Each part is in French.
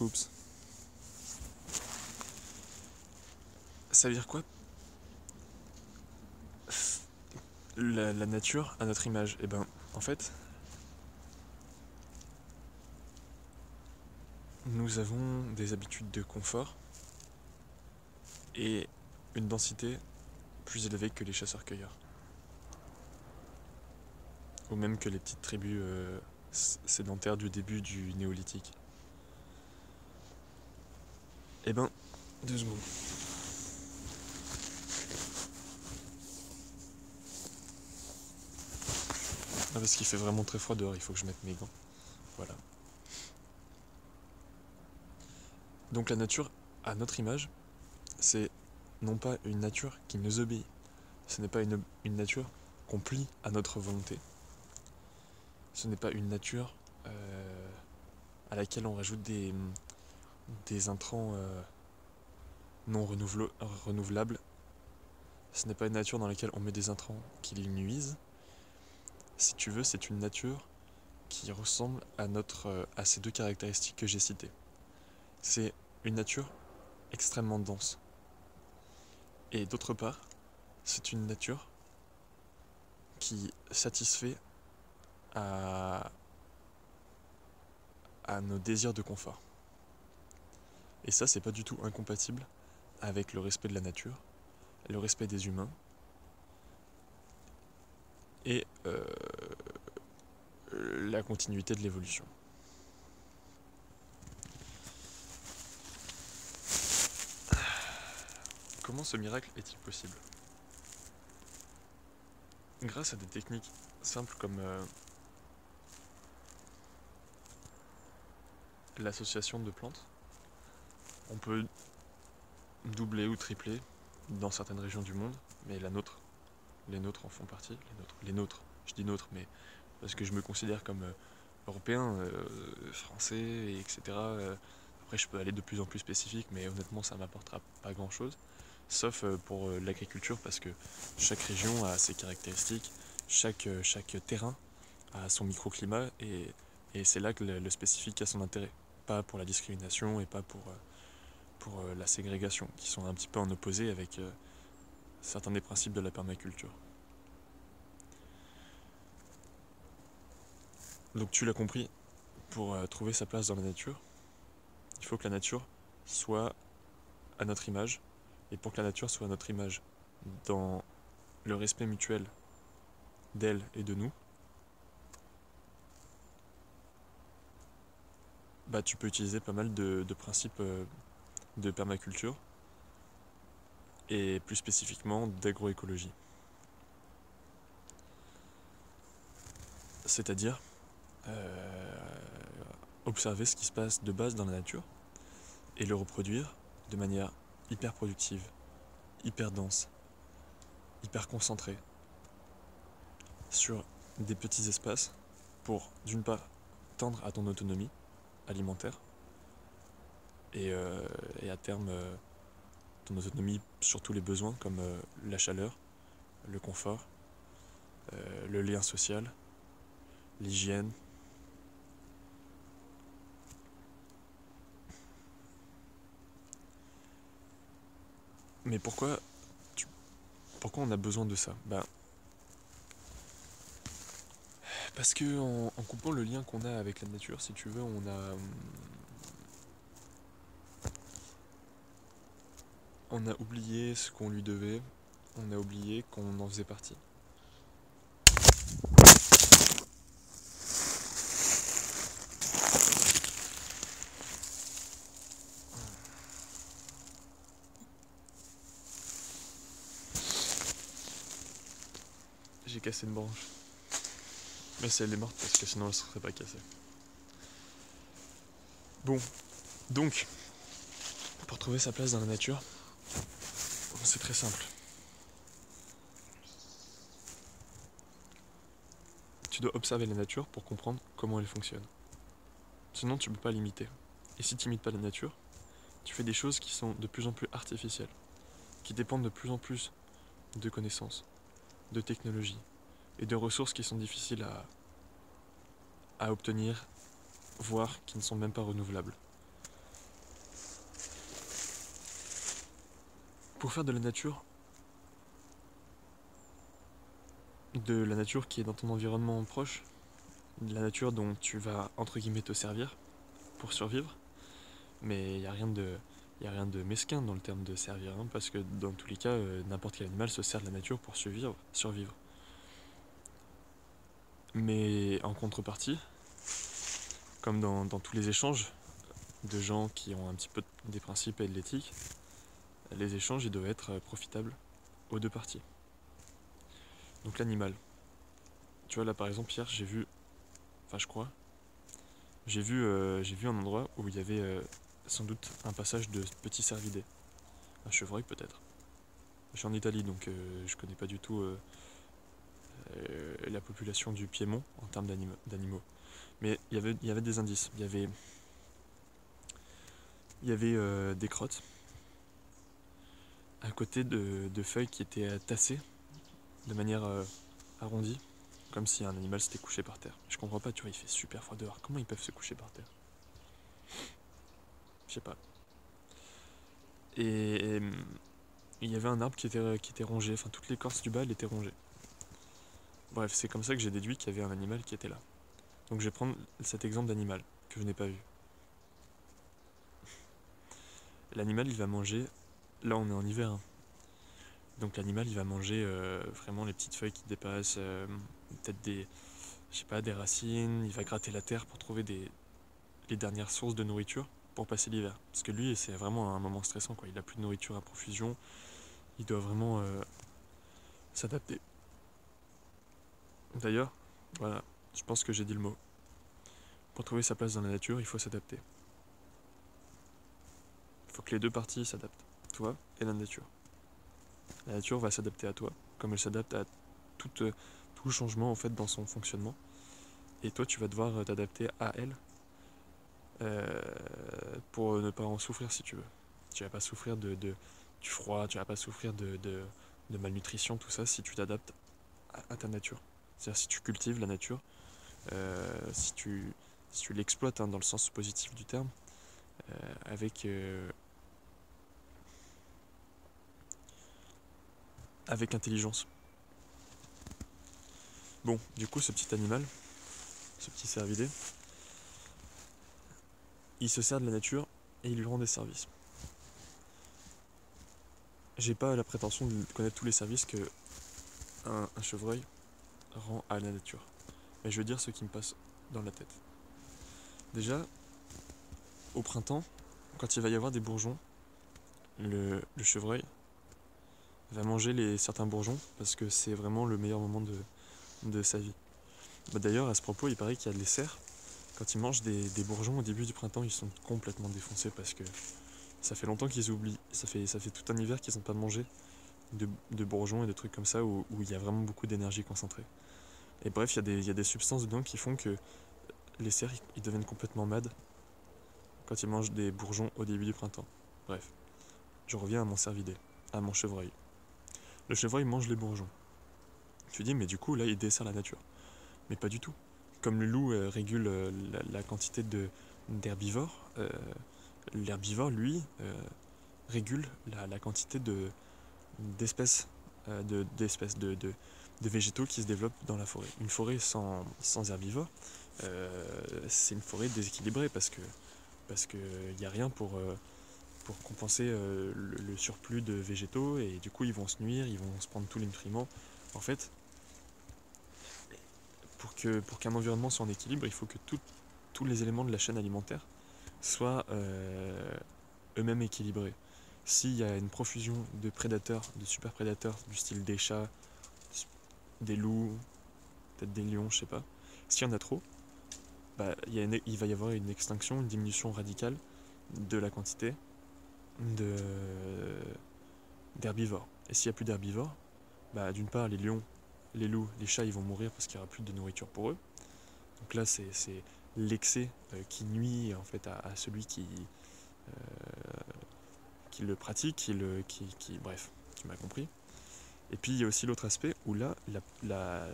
Oups. Ça veut dire quoi? La nature à notre image. Eh ben, en fait, nous avons des habitudes de confort et une densité plus élevée que les chasseurs-cueilleurs. Ou même que les petites tribus sédentaires du début du néolithique. Eh ben, 2 secondes. Ah, parce qu'il fait vraiment très froid dehors, il faut que je mette mes gants. Voilà. Donc la nature, à notre image, c'est non pas une nature qui nous obéit, ce n'est pas une nature qu'on plie à notre volonté, ce n'est pas une nature à laquelle on rajoute des intrants non renouvelables, ce n'est pas une nature dans laquelle on met des intrants qui lui nuisent. Si tu veux, c'est une nature qui ressemble à ces deux caractéristiques que j'ai citées. C'est une nature extrêmement dense. Et d'autre part, c'est une nature qui satisfait à, à nos désirs de confort. Et ça, c'est pas du tout incompatible avec le respect de la nature, le respect des humains et la continuité de l'évolution. Comment ce miracle est-il possible? Grâce à des techniques simples comme l'association de plantes, on peut doubler ou tripler dans certaines régions du monde, mais les nôtres en font partie, je dis nôtres, mais parce que je me considère comme européen, français, etc. Après, je peux aller de plus en plus spécifique, mais honnêtement, ça m'apportera pas grand-chose, sauf pour l'agriculture, parce que chaque région a ses caractéristiques, chaque terrain a son microclimat, et c'est là que le spécifique a son intérêt, pas pour la discrimination et pas pour la ségrégation, qui sont un petit peu en opposé avec certains des principes de la permaculture. Donc tu l'as compris, pour trouver sa place dans la nature, il faut que la nature soit à notre image, et pour que la nature soit à notre image, dans le respect mutuel d'elle et de nous, bah tu peux utiliser pas mal de principes de permaculture, et plus spécifiquement d'agroécologie. C'est-à-dire observer ce qui se passe de base dans la nature et le reproduire de manière hyper productive, hyper dense, hyper concentrée, sur des petits espaces pour, d'une part, tendre à ton autonomie alimentaire et à terme ton autonomie sur tous les besoins comme la chaleur, le confort, le lien social, l'hygiène. Mais pourquoi on a besoin de ça? Parce que en coupant le lien qu'on a avec la nature, si tu veux, on a oublié ce qu'on lui devait, on a oublié qu'on en faisait partie. J'ai cassé une branche. Mais si elle est morte, parce que sinon elle ne serait pas cassée. Bon, donc, pour trouver sa place dans la nature, c'est très simple. Tu dois observer la nature pour comprendre comment elle fonctionne. Sinon, tu ne peux pas l'imiter. Et si tu n'imites pas la nature, tu fais des choses qui sont de plus en plus artificielles, qui dépendent de plus en plus de connaissances, de technologies et de ressources qui sont difficiles à obtenir, voire qui ne sont même pas renouvelables. pour faire de la nature qui est dans ton environnement proche, de la nature dont tu vas entre guillemets te servir pour survivre, mais il n'y a rien de mesquin dans le terme de servir, hein, parce que dans tous les cas, n'importe quel animal se sert de la nature pour survivre. Mais en contrepartie, comme dans tous les échanges de gens qui ont un petit peu des principes et de l'éthique, les échanges ils doivent être profitables aux deux parties. Donc l'animal. Tu vois là par exemple hier je crois, j'ai vu un endroit où il y avait sans doute un passage de petits cervidés. Un chevreuil peut-être. Je suis en Italie donc je connais pas du tout la population du Piémont en termes d'animaux. Mais il y avait des indices. Il y avait des crottes à côté de feuilles qui étaient tassées de manière arrondie, comme si un animal s'était couché par terre. Je comprends pas, tu vois, il fait super froid dehors. Comment ils peuvent se coucher par terre? Je sais pas. Et il y avait un arbre qui était rongé, enfin toute l'écorce du bas elle était rongée. Bref, c'est comme ça que j'ai déduit qu'il y avait un animal qui était là. Donc je vais prendre cet exemple d'animal que je n'ai pas vu. L'animal il va manger, là on est en hiver, hein. Donc l'animal il va manger vraiment les petites feuilles qui dépassent, peut-être je sais pas, des racines, il va gratter la terre pour trouver les dernières sources de nourriture pour passer l'hiver. Parce que lui c'est vraiment un moment stressant quoi, il a plus de nourriture à profusion, il doit vraiment s'adapter. D'ailleurs, voilà, je pense que j'ai dit le mot. Pour trouver sa place dans la nature, il faut s'adapter. Il faut que les deux parties s'adaptent, toi et la nature. La nature va s'adapter à toi, comme elle s'adapte à tout changement en fait dans son fonctionnement. Et toi, tu vas devoir t'adapter à elle euh, pour ne pas en souffrir si tu veux. Tu vas pas souffrir du froid, tu vas pas souffrir de malnutrition, tout ça, si tu t'adaptes à ta nature. C'est-à-dire si tu cultives la nature, si tu l'exploites hein, dans le sens positif du terme, avec, avec intelligence. Bon, du coup, ce petit animal, ce petit cervidé, il se sert de la nature et il lui rend des services. J'ai pas la prétention de connaître tous les services que un chevreuil rend à la nature. Mais je veux dire ce qui me passe dans la tête. Déjà, au printemps, quand il va y avoir des bourgeons, le chevreuil va manger certains bourgeons parce que c'est vraiment le meilleur moment de sa vie. Bah d'ailleurs, à ce propos, il paraît qu'il y a les cerfs, quand ils mangent des bourgeons au début du printemps, ils sont complètement défoncés parce que ça fait longtemps qu'ils oublient. Ça fait tout un hiver qu'ils n'ont pas mangé de bourgeons et de trucs comme ça où il y a vraiment beaucoup d'énergie concentrée. Et bref, il y a des substances dedans qui font que les cerfs ils deviennent complètement mad quand ils mangent des bourgeons au début du printemps. Bref, je reviens à mon cervidé, à mon chevreuil. Le chevreuil mange les bourgeons. Tu dis, mais du coup, là, il dessert la nature. Mais pas du tout. Comme le loup régule la quantité d'herbivores, l'herbivore, lui, régule la quantité d'espèces de végétaux qui se développent dans la forêt. Une forêt sans herbivores, c'est une forêt déséquilibrée parce que y a rien pour compenser le surplus de végétaux et du coup ils vont se nuire, ils vont se prendre tous les nutriments. En fait, pour qu'un environnement soit en équilibre, il faut que tous les éléments de la chaîne alimentaire soient eux-mêmes équilibrés. S'il y a une profusion de prédateurs, de super prédateurs du style des chats, des loups, peut-être des lions, je sais pas, s'il y en a trop, bah, il va y avoir une extinction, une diminution radicale de la quantité de, d'herbivores. Et s'il n'y a plus d'herbivores, bah, d'une part les lions, les loups, les chats ils vont mourir parce qu'il n'y aura plus de nourriture pour eux. Donc là c'est l'excès qui nuit en fait à celui qui le pratique, bref, tu m'as compris. Et puis il y a aussi l'autre aspect où là la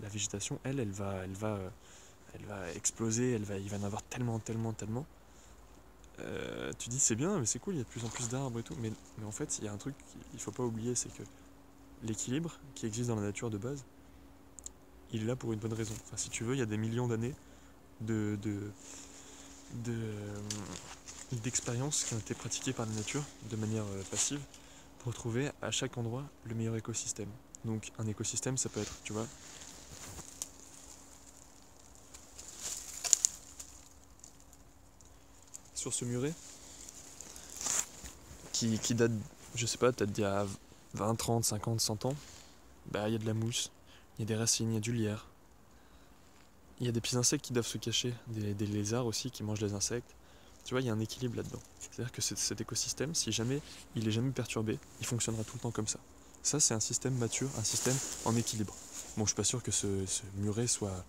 végétation elle va exploser, il va en avoir tellement Tu dis c'est bien, mais c'est cool, il y a de plus en plus d'arbres et tout. Mais en fait, il y a un truc qu'il faut pas oublier, c'est que l'équilibre qui existe dans la nature de base, il est là pour une bonne raison. Enfin, si tu veux, il y a des millions d'années de, de, de, d'expériences qui ont été pratiquées par la nature de manière passive pour trouver à chaque endroit le meilleur écosystème. Donc un écosystème, ça peut être, tu vois, sur ce muret, qui date, je sais pas, peut-être d'il y a 20, 30, 50, 100 ans, bah il y a de la mousse, il y a des racines, il y a du lierre, il y a des petits insectes qui doivent se cacher, des lézards aussi qui mangent les insectes. Tu vois, il y a un équilibre là-dedans. C'est-à-dire que cet écosystème, si jamais il est jamais perturbé, il fonctionnera tout le temps comme ça. Ça, c'est un système mature, un système en équilibre. Bon, je suis pas sûr que ce muret soit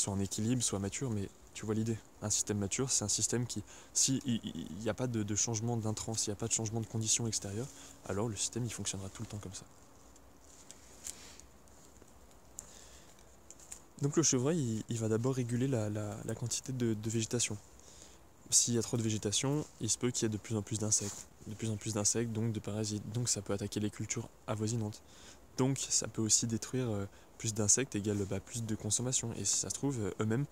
en équilibre, soit mature, mais tu vois l'idée. Un système mature, c'est un système qui, si il n'y a pas de changement d'intrant, s'il n'y a pas de changement de conditions extérieures, alors le système il fonctionnera tout le temps comme ça. Donc le chevreuil, il va d'abord réguler la quantité de végétation. S'il y a trop de végétation, il se peut qu'il y ait de plus en plus d'insectes. De plus en plus d'insectes, donc de parasites. Donc ça peut attaquer les cultures avoisinantes. Donc ça peut aussi détruire plus d'insectes égale plus de consommation. Et si ça se trouve, eux-mêmes,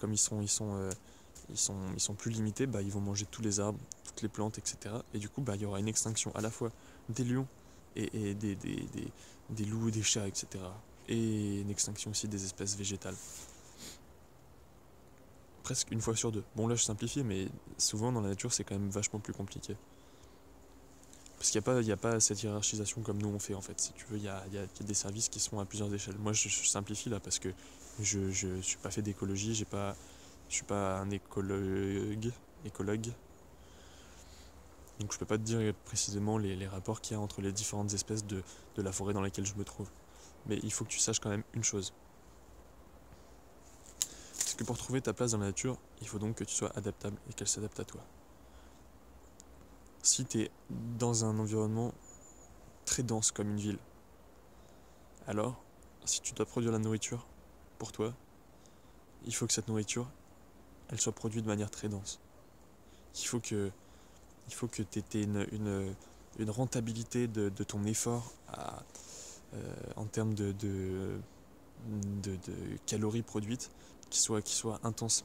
comme ils sont plus limités, ils vont manger tous les arbres, toutes les plantes, etc. Et du coup, il y aura une extinction à la fois des lions et des loups et des chats, etc. Et une extinction aussi des espèces végétales. Presque une fois sur deux. Bon là je simplifie, mais souvent dans la nature c'est quand même vachement plus compliqué. Parce qu'il y a pas cette hiérarchisation comme nous on fait en fait. Si tu veux, il y a des services qui sont à plusieurs échelles. Moi je simplifie là parce que je suis pas fait d'écologie, je suis pas un écologue. Donc je peux pas te dire précisément les rapports qu'il y a entre les différentes espèces de la forêt dans laquelle je me trouve. Mais il faut que tu saches quand même une chose. C'est que pour trouver ta place dans la nature, il faut donc que tu sois adaptable et qu'elle s'adapte à toi. Si tu es dans un environnement très dense comme une ville, alors si tu dois produire la nourriture pour toi, il faut que cette nourriture, elle soit produite de manière très dense. Il faut que, tu aies une rentabilité de ton effort en termes de calories produites qui soit intense.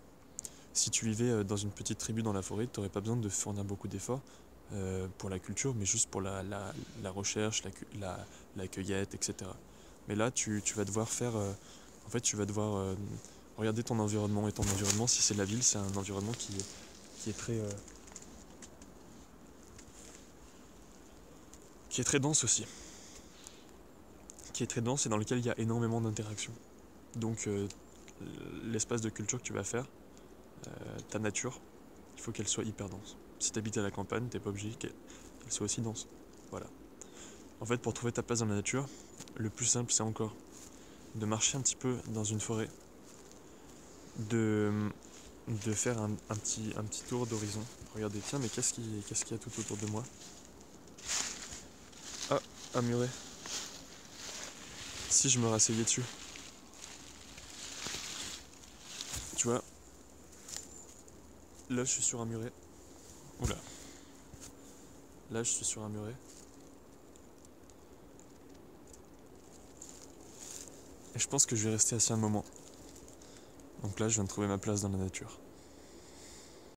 Si tu vivais dans une petite tribu dans la forêt, tu n'aurais pas besoin de fournir beaucoup d'efforts pour la culture, mais juste pour la recherche, la cueillette, etc. Mais là, tu vas devoir faire. En fait, tu vas devoir regarder ton environnement. Et ton environnement, si c'est la ville, c'est un environnement qui est qui est très dense aussi. Qui est très dense et dans lequel il y a énormément d'interactions. Donc, l'espace de culture que tu vas faire, ta nature, il faut qu'elle soit hyper dense. Si tu habites à la campagne, t'es pas obligé qu'elle soit aussi dense. Voilà. En fait, pour trouver ta place dans la nature, le plus simple, c'est encore de marcher un petit peu dans une forêt, de, de faire un petit tour d'horizon. Regardez, tiens, mais qu'est-ce qu'il y a tout autour de moi? Ah, un muret. Si je me rasseyais dessus, tu vois, là je suis sur un muret. Oula. Là je suis sur un muret. Et je pense que je vais rester assis un moment. Donc là je viens de trouver ma place dans la nature.